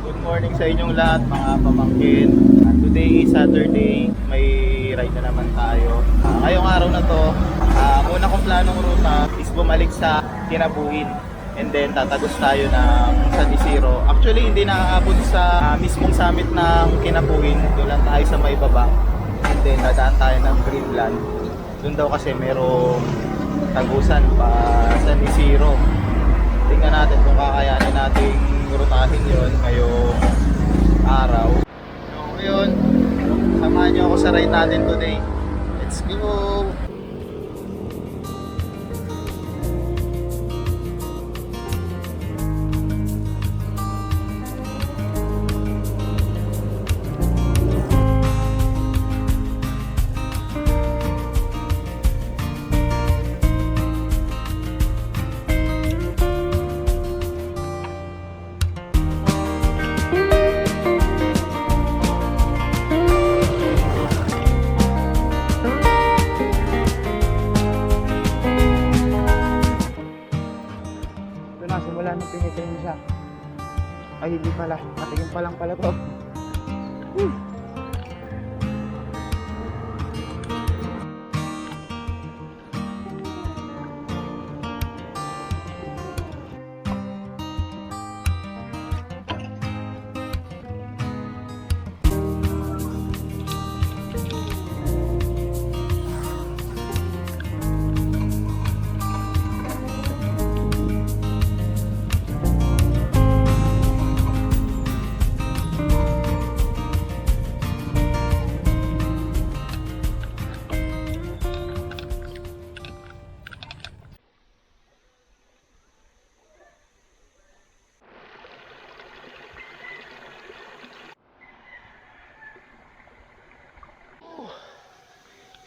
Good morning sa inyong lahat mga pamangkin. Today is Saturday, may ride na naman tayo. Ngayong araw na to, ang una kong planong ruta is bumalik sa Kinabuin. And then tatagos tayo ng San Isidro. Actually hindi naaabot sa mismong summit ng Kinabuin. Doon lang tayo sa may baba. And then dadaan tayo ng Greenland. Doon daw kasi merong tagusan pa San Isidro. Tingnan natin kung kakayanin nating rutahin yon ngayong araw. So ngayon, samahan nyo ako sa ride natin today. Let's go! Simula nung pinitin siya. Ay hindi pala, matiging pa lang pala to.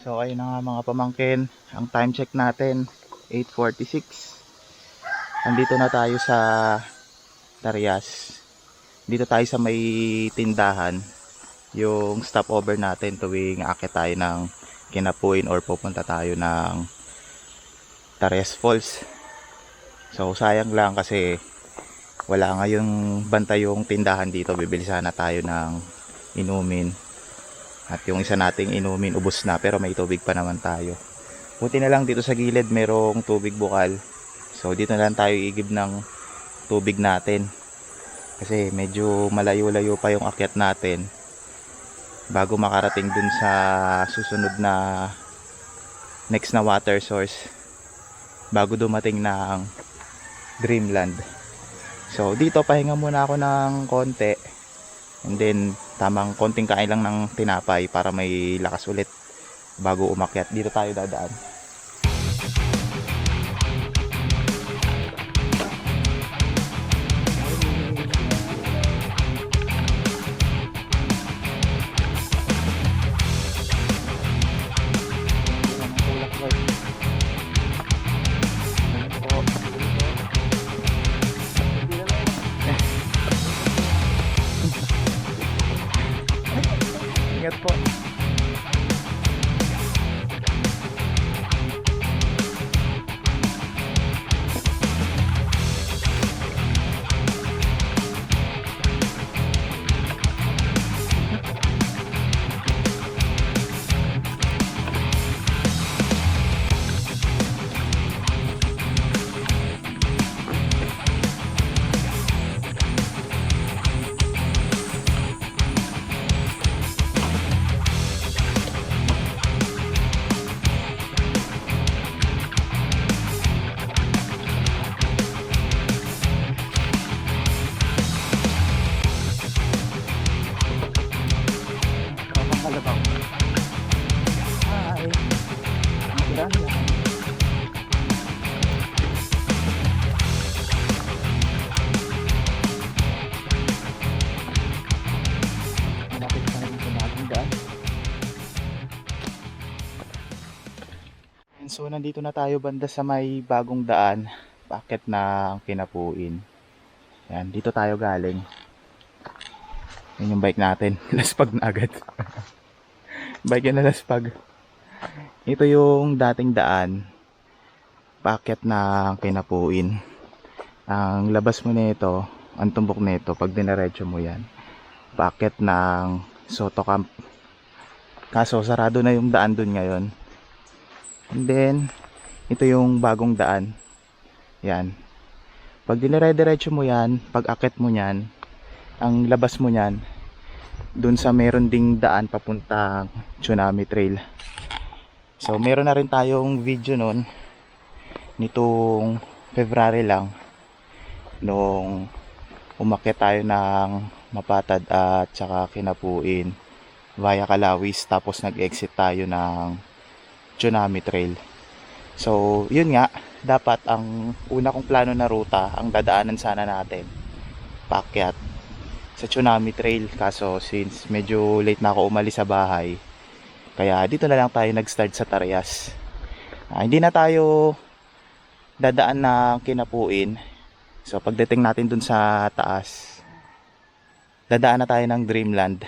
So ayun na nga mga pamangkin, ang time check natin 8:46. Nandito na tayo sa Tarias. Dito tayo sa may tindahan, yung stopover natin tuwing aakyat tayo ng Kinapuin or pupunta tayo ng Tarias Falls. So sayang lang kasi wala ngayong bantay yung tindahan dito. Bibili sana tayo ng inumin. At yung isa nating inumin ubos na, pero may tubig pa naman tayo. Buti na lang dito sa gilid merong tubig bukal. So dito na lang tayo igib ng tubig natin. Kasi medyo malayo-layo pa yung akyat natin bago makarating dun sa susunod na next na water source, bago dumating ng Dreamland. So dito pahinga muna ako ng konti. And then tamang konting kain lang ng tinapay para may lakas ulit bago umakyat. Dito tayo dadaan. Ingat po. So nandito na tayo banda sa may bagong daan, paakyat ng Kinapuin. Yan, dito tayo galing. Yan yung bike natin, laspag na agad. Bike yan na laspag. Ito yung dating daan, paakyat ng Kinapuin. Ang labas mo nito, ang tumbok nito pag diniretso mo yan, paakyat ng Soto Camp. Kaso sarado na yung daan dun ngayon. And then ito yung bagong daan. Yan. Pag dinire-diretso mo yan, pag akyat mo yan, ang labas mo yan dun sa meron ding daan papuntang Tsunami Trail. So meron na rin tayong video nun nitong February lang, nung umakyat tayo ng Mapatad at saka Kinapuin via Kalawis, tapos nag-exit tayo ng Tsunami Trail. So yun nga, dapat ang una kong plano na ruta, ang dadaanan sana natin paakyat sa Tsunami Trail. Kaso since medyo late na ako umalis sa bahay, kaya dito na lang tayo nag-start sa Tariyas. Hindi na tayo dadaan ng Kinapuin. So pagdating natin dun sa taas, dadaan na tayo ng Dreamland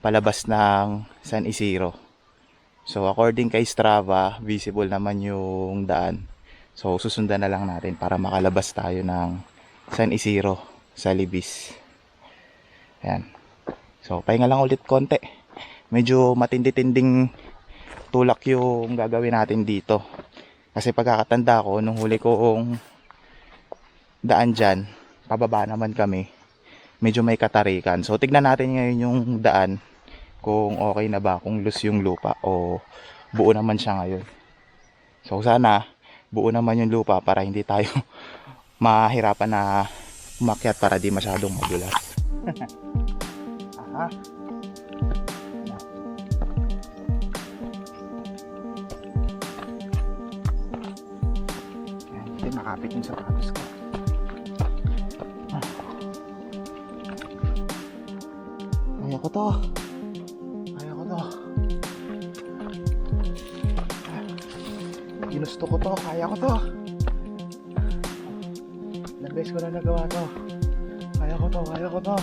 palabas ng San Isidro. So according kay Strava, visible naman yung daan. So susundan na lang natin para makalabas tayo ng San Isidro sa Libis. Ayan. So pahinga lang ulit konti. Medyo matindi-tinding tulak yung gagawin natin dito. Kasi pagkakatanda ko, nung huli kong daan dyan, pababa naman kami, medyo may katarikan. So tignan natin ngayon yung daan, kung okay na ba, kung loose yung lupa o buo naman siya ngayon. So sana buo naman yung lupa para hindi tayo mahirapan na umakyat, para di masyadong madulas. Aha. Ayan, hindi nakapit yung sapatos ko. Kaya ko to. Ginusto ko to, kaya ko to. Ilang beses ko na nagawa to. Kaya ko to.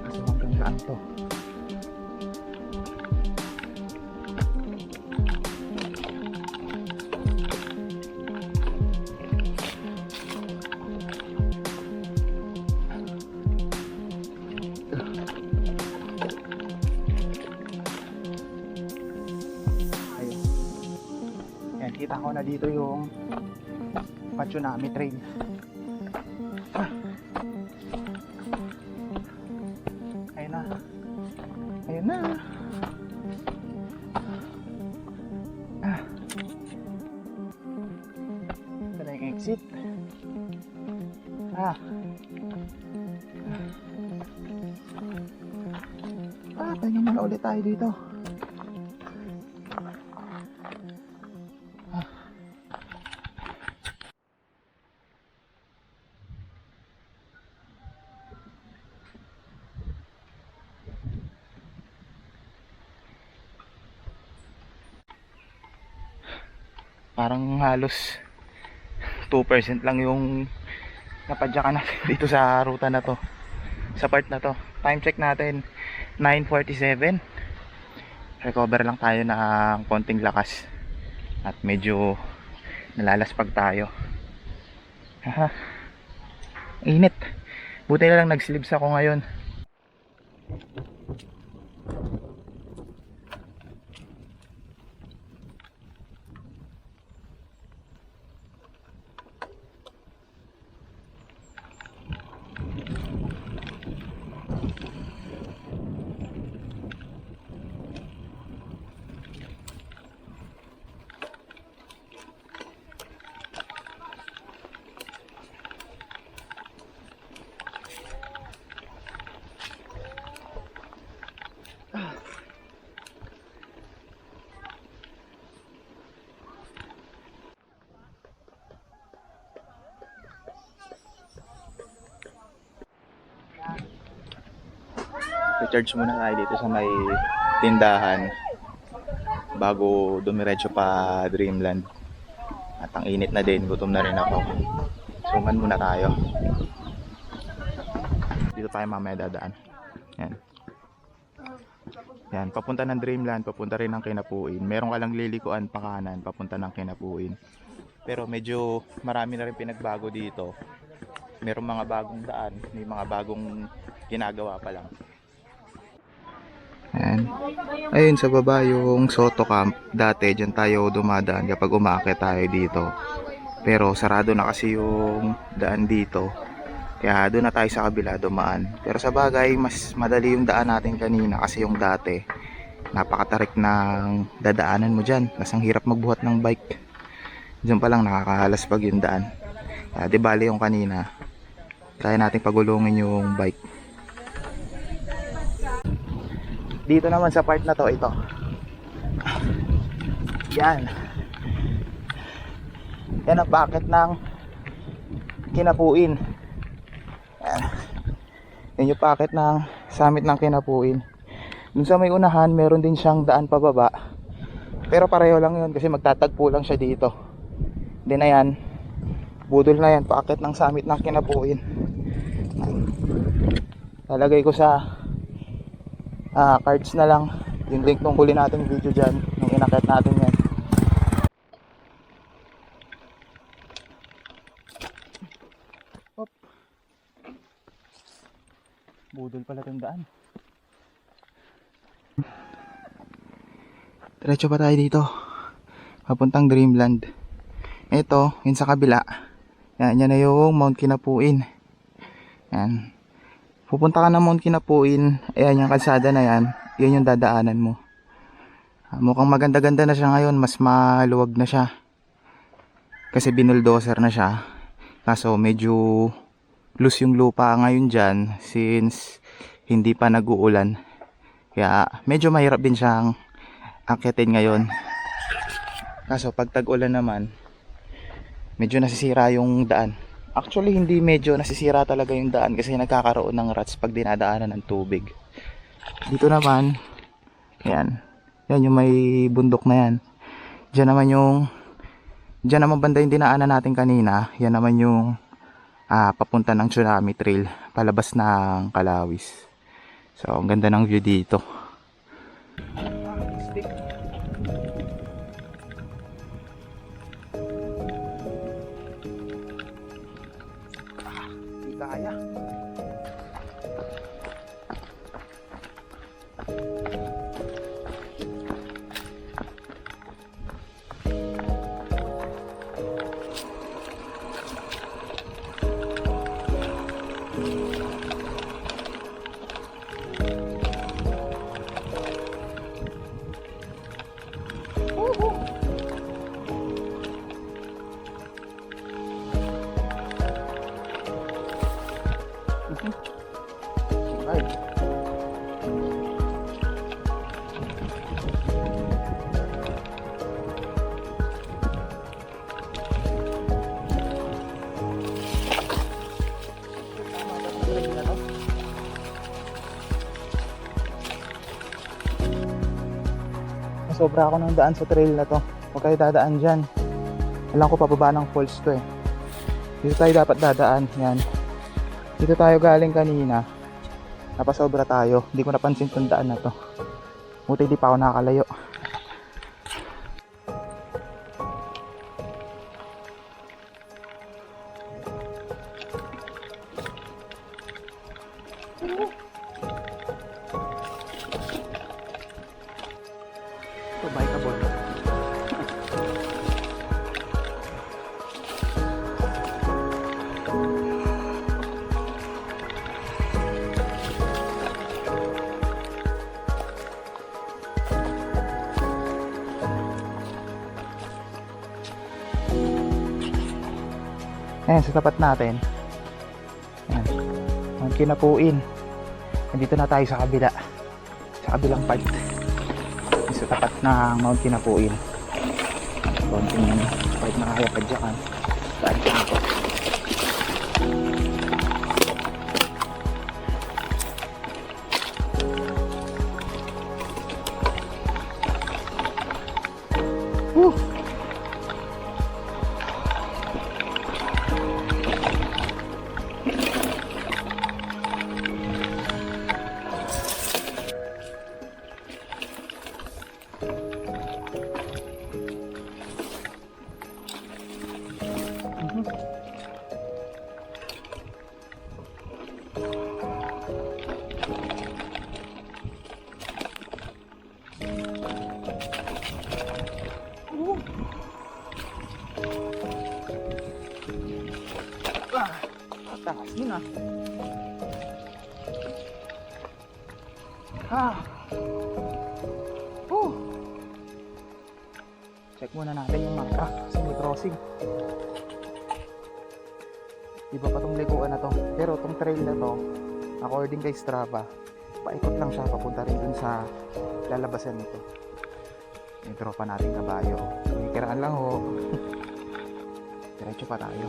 Kaso hanggang saan to? Kita ko na dito yung Tsunami Trail. Ayun na. Ayun na. Ito na yung exit. Pahinga muna ulit tayo dito. Parang halos 2% lang yung napadyakan natin dito sa ruta na to, sa part na to. Time check natin 9:47. Recover lang tayo ng konting lakas at medyo nalalaspag tayo. Init. Buti na lang nag-sleeves ako ngayon. Recharge muna tayo dito sa may tindahan bago dumiretso pa Dreamland. At ang init na din, gutom na rin ako. Suman muna tayo. Dito tayo mamaya dadaan. Yan. Yan, papunta ng Dreamland, papunta rin ng Kinapuin. Meron ka lang lilikuan pa kanan, papunta ng Kinapuin. Pero medyo marami na rin pinagbago dito. Merong mga bagong daan, may mga bagong ginagawa pa lang. Ayan. Ayun sa baba yung Soto Camp. Dati dyan tayo dumadaan kapag umakyat tayo dito. Pero sarado na kasi yung daan dito. Kaya doon na tayo sa kabila dumaan. Pero sa bagay, mas madali yung daan natin kanina kasi yung dati. Napakatarik ng dadaanan mo dyan. Kasi ang hirap magbuhat ng bike. Diyan pa lang nakakahalaspag yung daan. Kaya di bali yung kanina. Kaya natin pagulungin yung bike. Dito naman sa part na to, ito. Yan. Yan ang packet ng Kinapuin. Yan. Yan yung packet ng summit ng Kinapuin. Dun sa may unahan, meron din siyang daan pababa. Pero pareho lang yun kasi magtatagpo lang siya dito. Then ayan, budol na yan, packet ng summit ng Kinapuin. Lalagay ko sa cards na lang yung link nung huli nating video dyan, nung inakyat natin yan. Hop. Budol pala itong daan. Diretso pa tayo dito papuntang Dreamland. Ito, yun sa kabila. Yan, yan na yung Mount Kinapuin. Yan. Pupunta ka ng Mount Kinapuin. Ayan yung kalsada na yan. Yun yung dadaanan mo. Mukhang maganda-ganda na siya ngayon. Mas maluwag na siya. Kasi binuldoser na siya. Kaso medyo loose yung lupa ngayon dyan. Since hindi pa nag-uulan. Kaya medyo mahirap din siyang akyatin ngayon. Kaso pag tag-ulan naman, medyo nasisira yung daan. Actually hindi medyo nasisira talaga yung daan kasi nagkakaroon ng ruts pag dinadaanan ng tubig. Dito naman, yan. Yan yung may bundok na yan. Diyan naman banda yung dinaanan natin kanina. Yan naman yung papunta ng Tsunami Trail, palabas ng Kalawis. So ang ganda ng view dito. Kaya. Sobra ako ng daan sa trail na to. Huwag kayo dadaan dyan. Alam ko pababa ng falls to eh. Dito tayo dapat dadaan. Yan. Dito tayo galing kanina. Napasobra tayo. Hindi ko napansin itong daan na to. Buti di pa ako nakakalayo. Ito, bikeable. Ayan, sa tapat natin. Ayan. Ang Kinapuin. Nandito na tayo sa kabila. Sa kabilang part. Sa tapat ng Mount Kinapuin. Konting part na kaya padyakan. Saan ka na po? Woo! Takas yun ah. Ah. Check muna natin yung mapa kasi may crossing. Iba pa tong likuan na to. Pero tong trail na to, according kay Strava, paikot lang siya papunta rin dun sa lalabasan nito. May tropa natin kabayo. Makikiraan lang ho. Diretso pa tayo.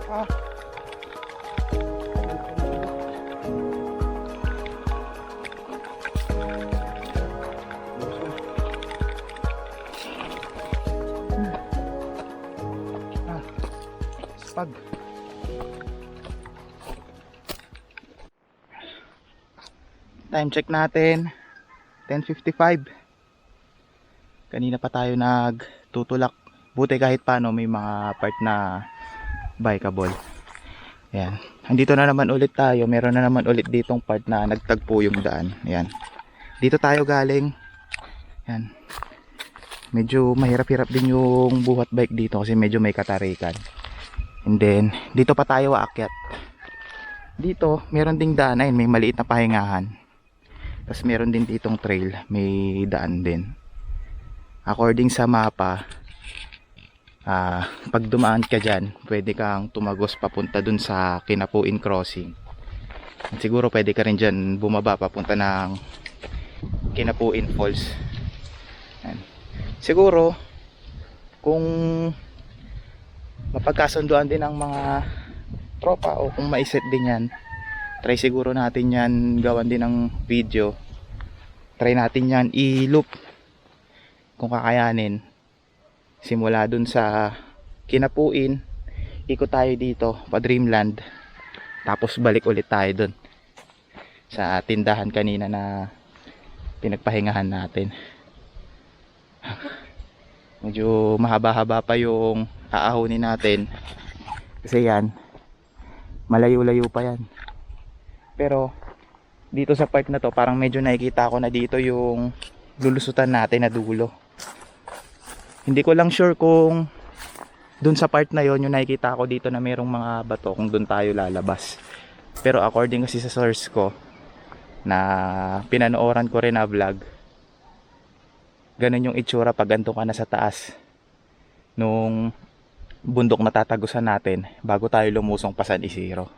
Ah. Pag time check natin 10:55. Kanina pa tayo nagtutulak, buti kahit paano may mga part na bikeable. Ayan, andito na naman ulit tayo, meron na naman ulit ditong part na nagtagpo yung daan. Ayan, dito tayo galing. Ayan, medyo mahirap-hirap din yung buhat bike dito kasi medyo may katarikan. And then, dito pa tayo aakyat. Dito, meron ding daan. Ayun, may maliit na pahingahan. Tapos meron din ditong trail. May daan din. According sa mapa, pag dumaan ka dyan, pwede kang tumagos papunta dun sa Kinapuin Crossing. At siguro pwede ka rin dyan bumaba papunta ng Kinapuin Falls. Ayan. Siguro, kung mapagkasunduan din ng mga tropa o kung maiset din yan, try siguro natin yan gawan din ng video. Try natin yan i-loop kung kakayanin, simula dun sa Kinapuin, ikot tayo dito pa Dreamland, tapos balik ulit tayo dun sa tindahan kanina na pinagpahingahan natin. Medyo mahaba-haba pa yung aahonin natin kasi yan, malayo-layo pa yan. Pero dito sa part na to, parang medyo nakikita ko na dito yung lulusutan natin na dulo. Hindi ko lang sure kung dun sa part na yon yung nakikita ko dito na merong mga bato, kung dun tayo lalabas. Pero according kasi sa source ko na pinanooran ko rin na vlog, ganun yung itsura pag ganito ka na sa taas nung bundok na tatagusan natin bago tayo lumusong pa San Isidro.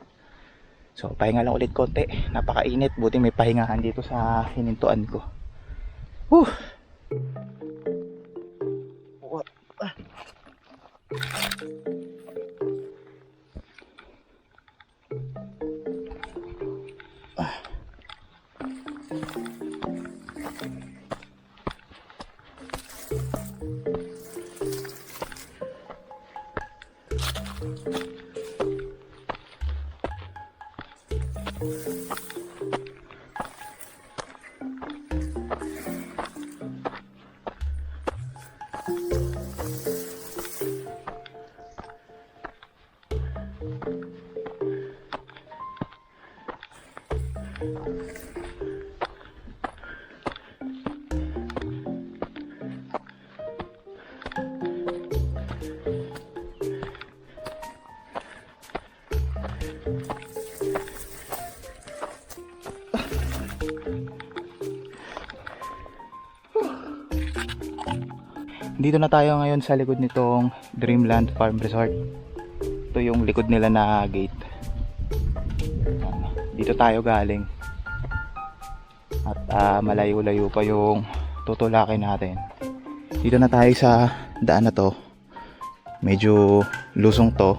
So pahinga lang ulit konti, napakainit, buti may pahingahan dito sa hinintuan ko. Whew. Dito na tayo ngayon sa likod nitong Dreamland Farm Resort. Ito yung likod nila na gate. Dito tayo galing. At malayo-layo pa yung tutulakin natin. Dito na tayo sa daan na to. Medyo lusong to.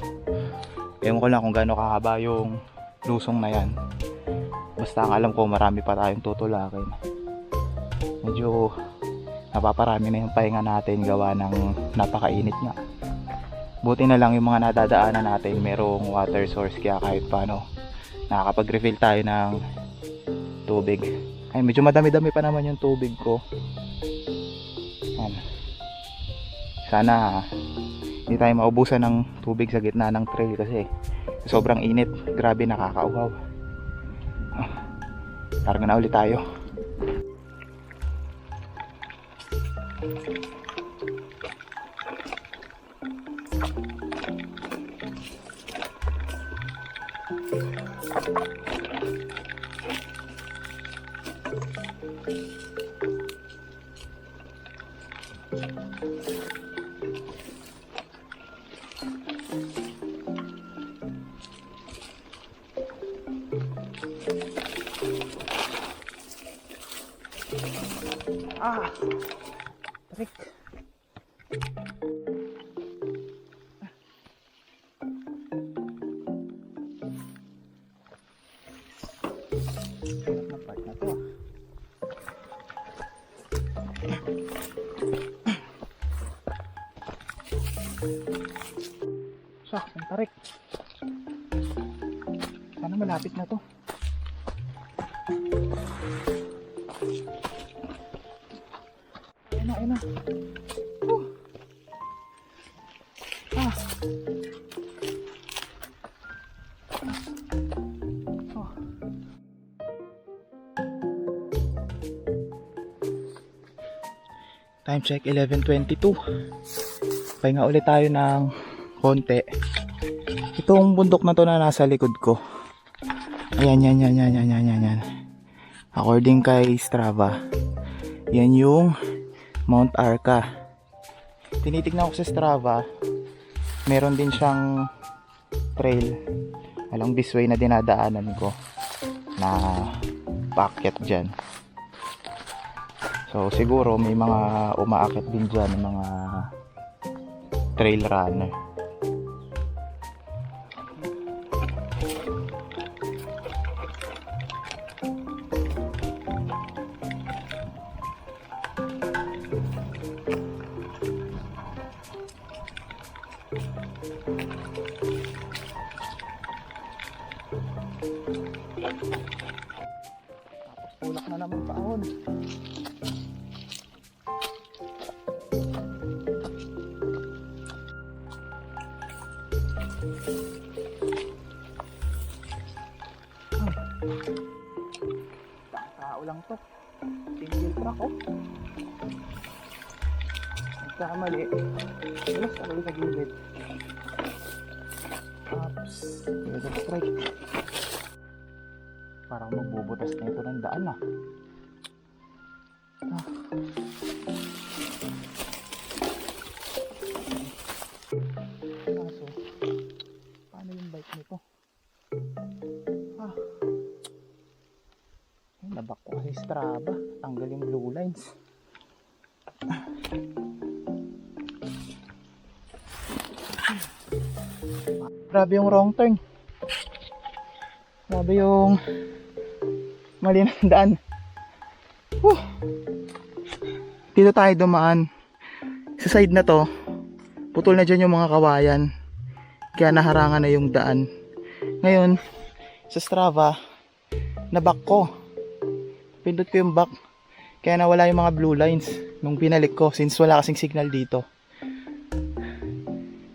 Ewan ko lang kung gaano kahaba yung lusong na yan. Basta ang alam ko marami pa tayong tutulakin. Medyo napaparami na yung pahinga natin gawa ng napakainit nga. Buti na lang yung mga nadadaanan natin merong water source, kaya kahit paano nakakapag-refill tayo ng tubig. Ay, medyo madami-dami pa naman yung tubig ko. Yan. Sana hindi tayo maubusan ng tubig sa gitna ng trail kasi sobrang init. Grabe, nakakauhaw. Karga na ulit tayo. Ah, tarik. Hirap na part na to. Shucks, ang tarik. Sana malapit na to. Ayun na. Ah. Oh. Time check 11:22. Pahinga ulit tayo ng konti. Itong bundok na to na nasa likod ko. Ayan. According kay Strava, yan yung Mount Arca. Tinitignan ko sa Strava, meron din siyang trail along this way na dinadaanan ko na paakyat dyan. So siguro may mga umaakyat din dyan, mga trail runner. Tapos tulak na naman paahon. Tao lang to. Single track oh. Nagkamali. Alas, tuloy sa gilid. Ups. Weather strike. Parang magbubutas na ito ng daan ah. Kaso, paano yung bike nito? Nabak ko kasi Strava. Tanggal yung blue lines. Grabe yung wrong turn. Grabe yung mali ng daan. Dito tayo dumaan. Sa side na to, putol na dyan yung mga kawayan. Kaya naharangan na yung daan. Ngayon, sa Strava, nabak ko. Pindot ko yung back. Kaya nawala yung mga blue lines nung pinalik ko since wala kasing signal dito.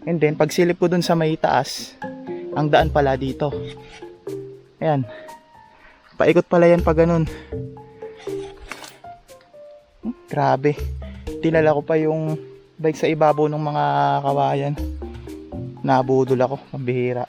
And then, pag silip ko dun sa may taas, ang daan pala dito. Ayan. Paikot pala yan pag ganun. Grabe. Tinala ko pa yung bike sa ibabaw ng mga kawayan. Nabudol ako. Pambihira.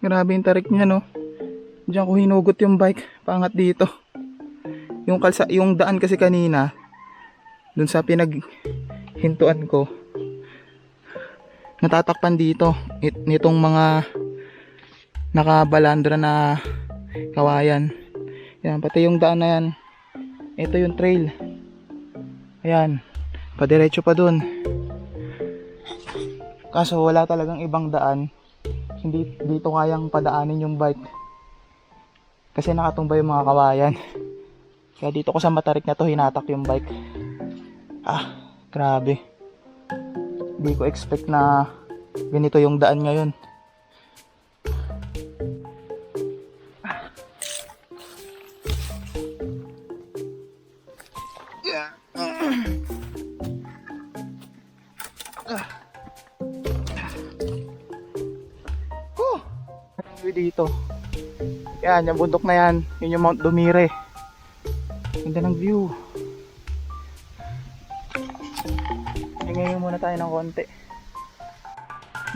Grabe yung tarik niya, no. Diyan ko hinugot yung bike, paangat dito. Yung daan kasi kanina, dun sa pinaghintuan ko, natatakpan dito nitong mga nakabalandra na kawayan. Yan, pati yung daan na yan. Ito yung trail. Ayan, padiretso pa dun. Kaso wala talagang ibang daan. Hindi dito kayang padaanin yung bike. Kasi nakatumba yung mga kawayan. Kaya dito ko sa matarik na to hinatak yung bike. Grabe. Hindi ko expect na ganito yung daan ngayon. Dito. Yan, yung bundok na yan. Yun yung Mount Dumire. Ganda ng view. Ngayon muna tayo ng konti.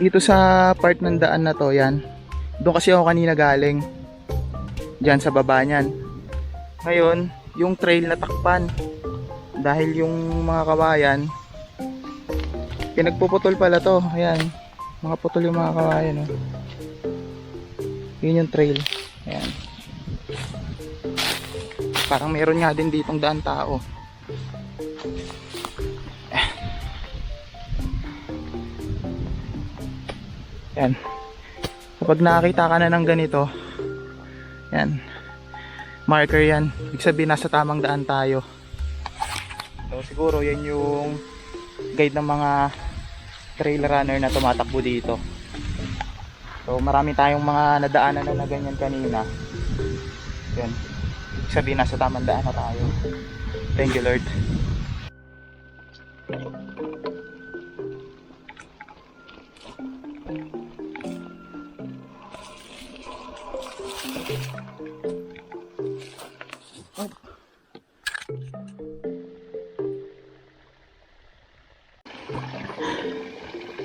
Dito sa part ng daan na to, yan. Doon kasi ako kanina galing. Diyan sa baba niyan. Ngayon, yung trail na takpan. Dahil yung mga kawayan, pinagpuputol pala to. Ayan. Mga putol yung mga kawayan. Oh. Yun yung trail. Ayan. Parang meron nga din ditong daan tao. Ayan. Kapag nakakita ka na ng ganito, yan, marker yan. Ibig sabihin nasa tamang daan tayo. So siguro yan yung guide ng mga trail runner na tumatakbo dito. So marami tayong mga nadaanan na ganyan kanina. Yan. Sabihin nasa tamang daan na tayo. Thank you Lord.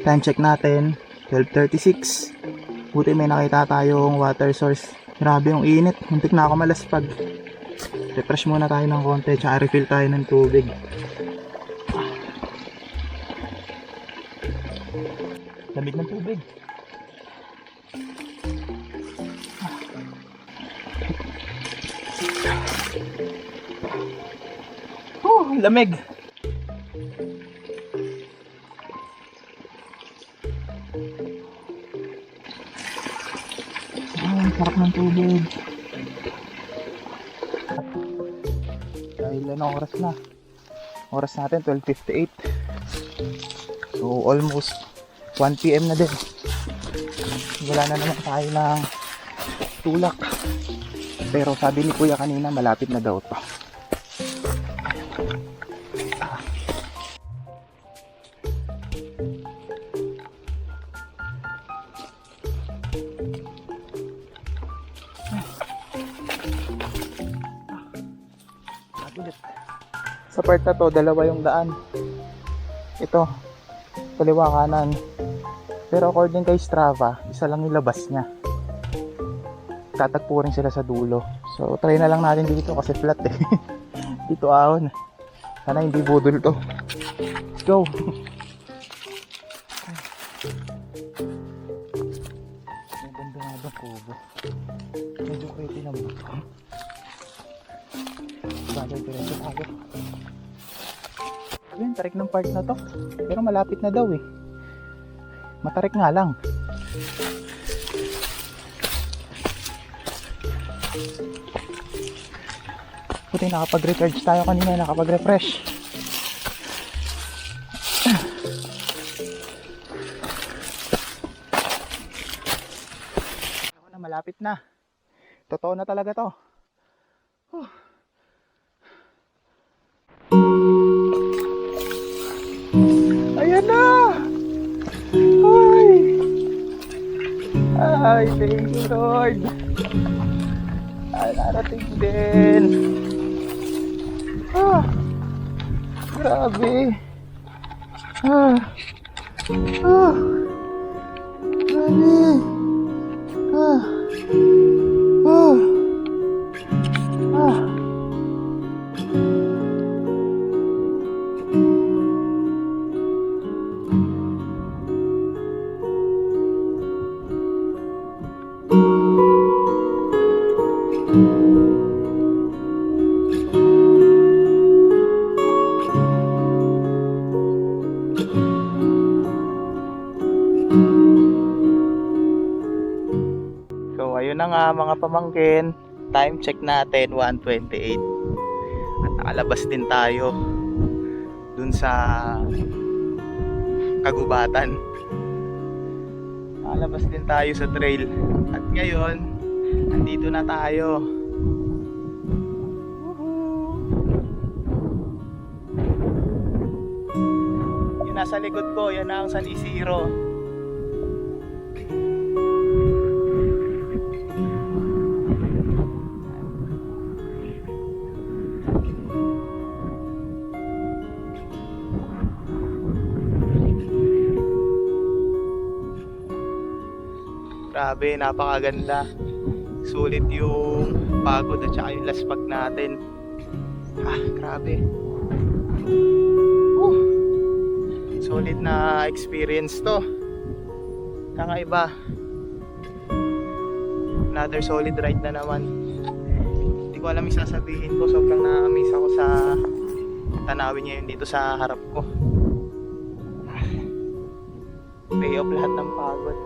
Time check natin 12:36. Buti may nakita tayong water source. Grabe yung init, muntik na ako malaspag. Refresh muna tayo ng konti, tsaka refill tayo ng tubig. Lamig ng tubig. Lamig. Sarap ng tubig. Dahil ano oras na? Oras natin 12:58. So almost 1 PM na din. Wala na naman tayo ng tulak. Pero sabi ni Kuya kanina malapit na daw to. Sa part na to, dalawa yung daan. Ito, kaliwa kanan. Pero according kay Strava, isa lang yung labas niya. Tatagpo rin sila sa dulo. So try na lang natin dito kasi flat eh. Dito ahon. Sana hindi budol to. Let's go. May banda nga ba kubo? Medyo pretty na ba? Bagay diretso tayo. Ayun, tarik ng part na to. Pero malapit na daw eh. Matarik nga lang. Buti nakapag-recharge tayo kanina, nakapag-refresh. Ako na, malapit na. Totoo na talaga to. Ayan na! Ay, thank you Lord. Ay, narating din. Grabe. Grabe. Ah. Ah. Ah. So ayun na nga mga pamangkin, time check natin 1:28 at nakalabas din tayo dun sa kagubatan. Nakalabas din tayo sa trail at ngayon nandito na tayo. Yung nasa likod ko, yan ang San Isidro. Grabe, napakaganda. Sulit yung pagod at saka yung laspag natin. Grabe. Solid na experience to. Kakaiba. Another solid ride na naman. Hindi ko alam yung sasabihin ko. Sobrang na-amaze ako sa tanawin ngayon dito sa harap ko. Pay off lahat ng pagod.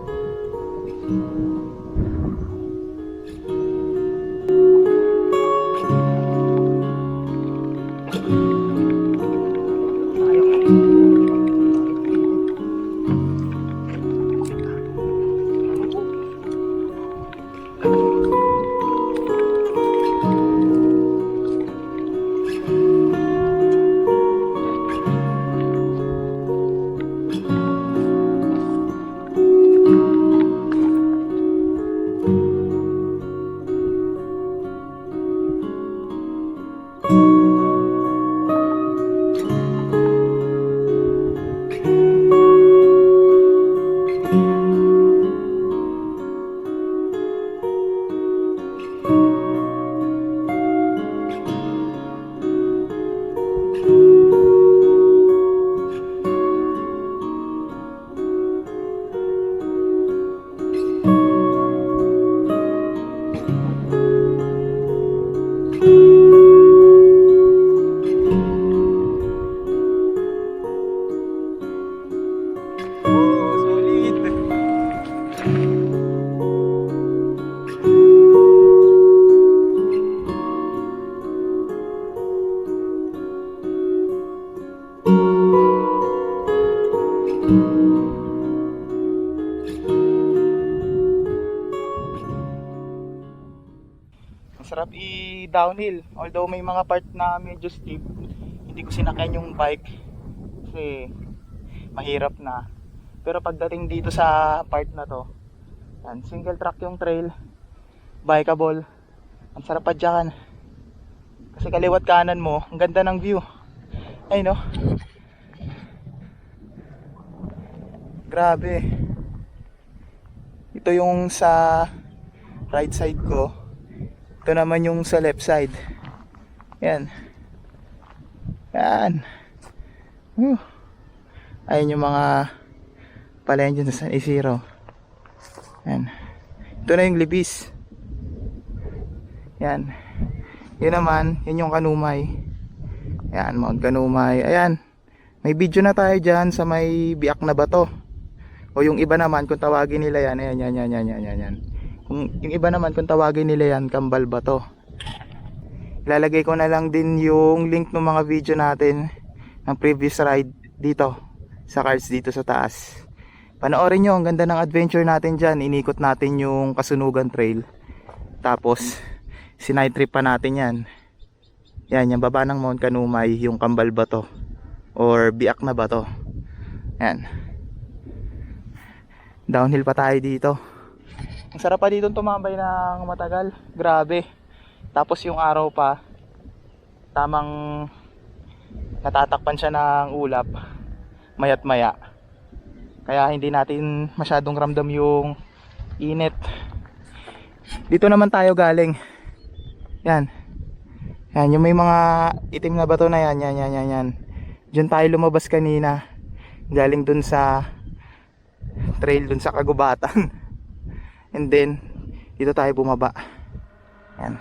Masarap i-downhill. Although may mga part na medyo steep, hindi ko sinakyan yung bike kasi mahirap na. Pero pagdating dito sa part na to, yan, single track yung trail, bikeable. Ang sarap padyakan. Kasi kaliwat kanan mo, ang ganda ng view. Ay no. Grabe. Ito yung sa right side ko. Ito naman yung sa left side. Yan. Yan. Ayun yung mga palayan dyan sa San Isidro. Yan. Ito na yung Libis. Yan. Yun naman, yun yung Kanumay. Yan, Mount Kanumay. Ayan. May video na tayo dyan sa may biak na bato. O yung iba naman kung tawagin nila yan. Ayan, yan. Yung iba naman kung tawagin nila yan, Kambal Bato. Ilalagay ko na lang din yung link ng mga video natin ng previous ride dito sa cards dito sa taas. Panoorin nyo, ang ganda ng adventure natin dyan. Inikot natin yung Kasunugan Trail. Tapos sinight trip pa natin yan. Yan, yung baba ng Mount Kanumay, yung Kambal Bato or biak na bato. Yan. Downhill pa tayo dito. Ang sarap pa dito tumambay ng matagal. Grabe. Tapos yung araw pa, tamang natatakpan siya ng ulap mayat maya. Kaya hindi natin masyadong ramdam yung init. Dito naman tayo galing. Yan. Yan, yung may mga itim na bato na yan, yan. Diyan tayo lumabas kanina. Galing dun sa trail dun sa kagubatan. And then, dito tayo bumaba. Yan.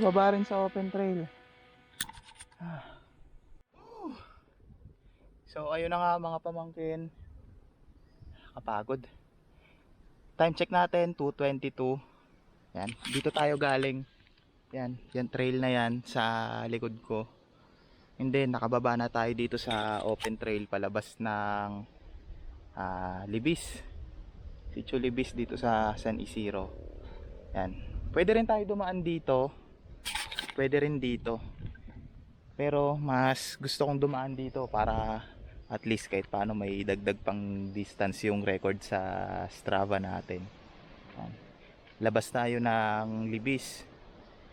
Baba rin sa open trail. So ayun na nga mga pamangkin. Kapagod. Time check natin 2:22. Yan, dito tayo galing. Yan, yan trail na yan sa likod ko. And then nakababa na tayo dito sa open trail palabas ng Libis. Sitio Libis dito sa San Isidro. Yan. Pwede rin tayo dumaan dito. Pwede rin dito. Pero mas gusto kong dumaan dito para at least kahit paano may dagdag pang distance yung record sa Strava natin. Yan. Labas tayo ng Libis.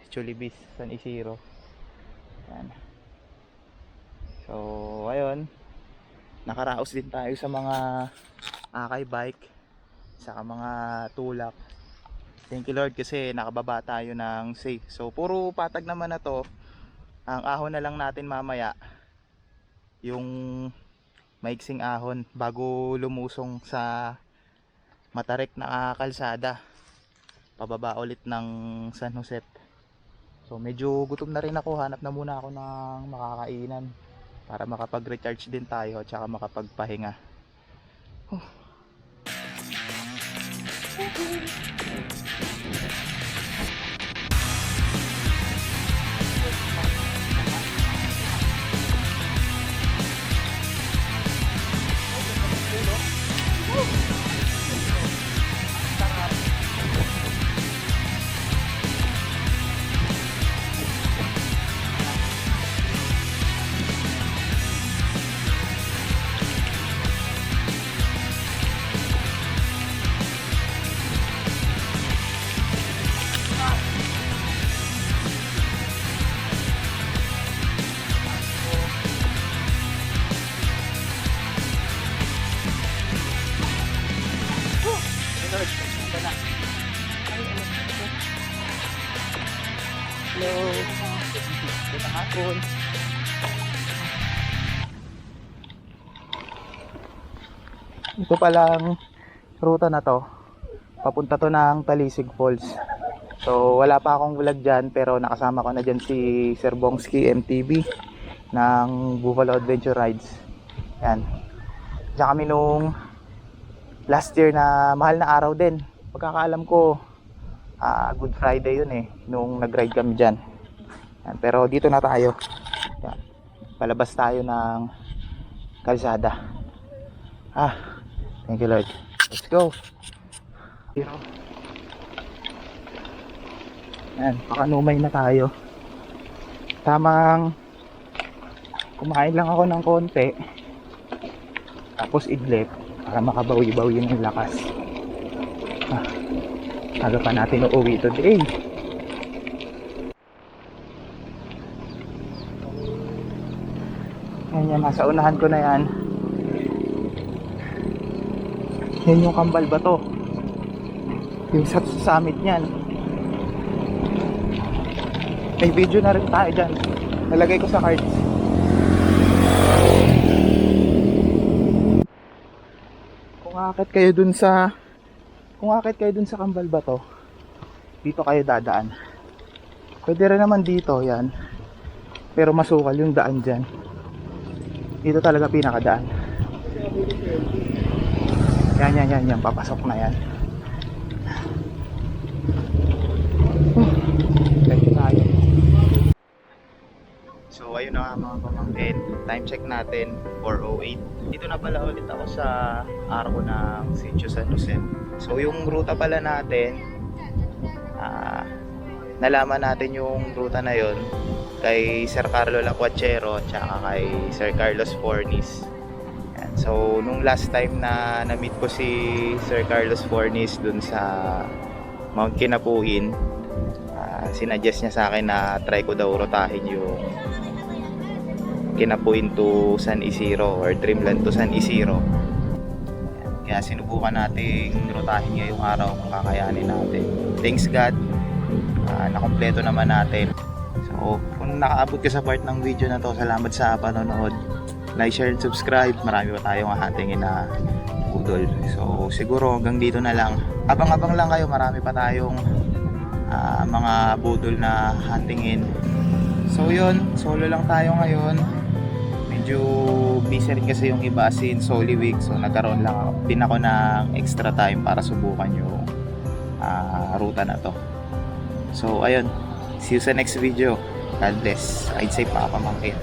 Sitio Libis, San Isidro. Yan. So, ayun. Nakaraos din tayo sa mga akay bike, saka mga tulak. Thank you Lord kasi nakababa tayo ng safe. So puro patag naman na to. Ang ahon na lang natin mamaya, yung maiksing ahon bago lumusong sa matarik na kalsada pababa ulit ng San Jose. So medyo gutom na rin ako, hanap na muna ako ng makakainan para makapag-recharge din tayo at saka makapagpahinga. Hello. Good hapon. Ito palang ruta na to. Papunta to ng Talisig Falls. So wala pa akong vlog dyan, pero nakasama ko na dyan si Sir Bongski MTV ng Buffalo Adventure Rides. Yan. Diyan kami nung last year na mahal na araw din. Pagkakaalam ko, Good Friday yun eh, nung nag-ride kami dyan. Yan. Pero dito na tayo. Yan. Palabas tayo ng kalsada. Thank you Lord. Let's go. Yan, pakanumay na tayo. Tamang kumain lang ako ng konti, tapos idlip para makabawi-bawi ng lakas. Aga pa natin uuwi today. Yan, nasa unahan ko na yan. Yan yung Kambal Bato, yung sa summit niyan. May video na rin tayo dyan, nalagay ko sa cards. Kung akit kayo dun sa Kambal Bato, dito kayo dadaan. Pwede rin naman dito, yan, pero masukal yung daan dyan. Dito talaga pinakadaan. Yan, papasok na yan. Tayo. So ayun na mga pamangkin, time check natin 4:08. Dito na pala ulit ako sa araw ng Sitio San Jose. So yung ruta pala natin, nalaman natin yung ruta na yon kay Sir Carlo Lacuachero at saka kay Sir Carlos Fornis. Yan. So nung last time na na-meet ko si Sir Carlos Fornis dun sa Mount Kinapuhin, sinuggest niya sa akin na try ko daw rotahin yung Kinapuhin to San Isidro or Dreamland to San Isidro. Kaya sinubukan nating rotahin ngayong araw kung kakayanin natin. Thanks God, nakompleto naman natin. So kung nakaabot ka sa part ng video na to, salamat sa panonood. Like, share, and subscribe. Marami pa tayong hahantingin na budol. So siguro hanggang dito na lang. Abang-abang lang kayo, marami pa tayong mga budol na huntingin. So yun, solo lang tayo ngayon. Medyo busy rin kasi yung iba since Holy Week. So nagkaroon lang din ako ng extra time para subukan yung ruta na to. So ayun, see you sa next video. God bless. I'd say pa pamangkin.